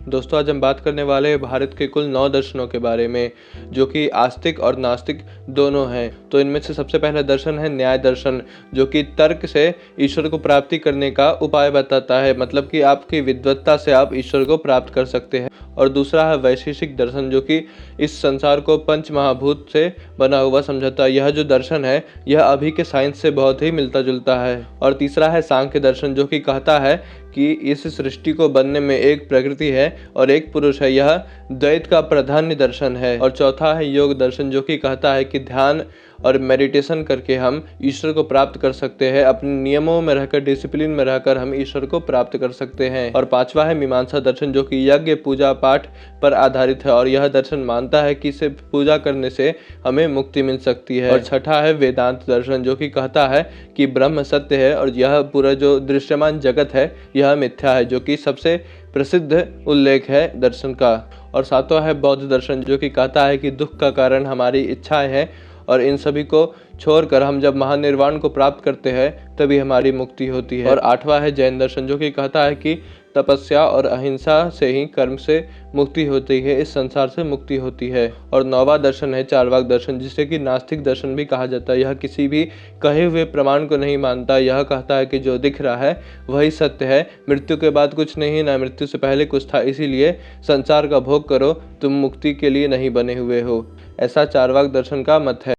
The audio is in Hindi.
दोस्तों आज हम बात करने वाले हैं भारत के कुल 9 दर्शनों के बारे में, जो कि आस्तिक और नास्तिक दोनों हैं। तो इनमें से सबसे पहला दर्शन है न्याय दर्शन, जो कि तर्क से ईश्वर को प्राप्ति करने का उपाय बताता है, मतलब कि आपकी विद्वत्ता से आप ईश्वर को प्राप्त कर सकते हैं। और दूसरा है वैशेषिक दर्शन, जो कि इस संसार को पंच महाभूत से बना हुआ समझाता है। यह जो दर्शन है यह अभी के साइंस से बहुत ही मिलता जुलता है। और तीसरा है सांख्य दर्शन, जो कि कहता है कि इस सृष्टि को बनने में एक प्रकृति है और एक पुरुष है। यह द्वैत का प्राधान्य दर्शन है। और चौथा है योग दर्शन, जो कि कहता है कि ध्यान और मेडिटेशन करके हम ईश्वर को प्राप्त कर सकते हैं। अपने नियमों में रहकर, डिसिप्लिन में रहकर हम ईश्वर को प्राप्त कर सकते हैं। और पांचवा है मीमांसा दर्शन, जो कि यज्ञ पूजा पाठ पर आधारित है और यह दर्शन मानता है कि सिर्फ पूजा करने से हमें मुक्ति मिल सकती है। और छठा है वेदांत दर्शन, जो कि कहता है कि ब्रह्म सत्य है और यह पूरा जो दृश्यमान जगत है यह मिथ्या है, जो कि सबसे प्रसिद्ध उल्लेख है दर्शन का। और सातवां है बौद्ध दर्शन, जो कि कहता है कि दुख का कारण हमारी इच्छाएं हैं और इन सभी को छोड़कर हम जब महानिर्वाण को प्राप्त करते हैं तभी हमारी मुक्ति होती है। और आठवां है जैन दर्शन, जो कि कहता है कि तपस्या और अहिंसा से ही कर्म से मुक्ति होती है, इस संसार से मुक्ति होती है। और नौवां दर्शन है चार्वाक दर्शन, जिसे कि नास्तिक दर्शन भी कहा जाता है। यह किसी भी कहे हुए प्रमाण को नहीं मानता। यह कहता है कि जो दिख रहा है वही सत्य है, मृत्यु के बाद कुछ नहीं, ना मृत्यु से पहले कुछ था, इसीलिए संसार का भोग करो, तुम मुक्ति के लिए नहीं बने हुए हो। ऐसा चार्वाक दर्शन का मत है।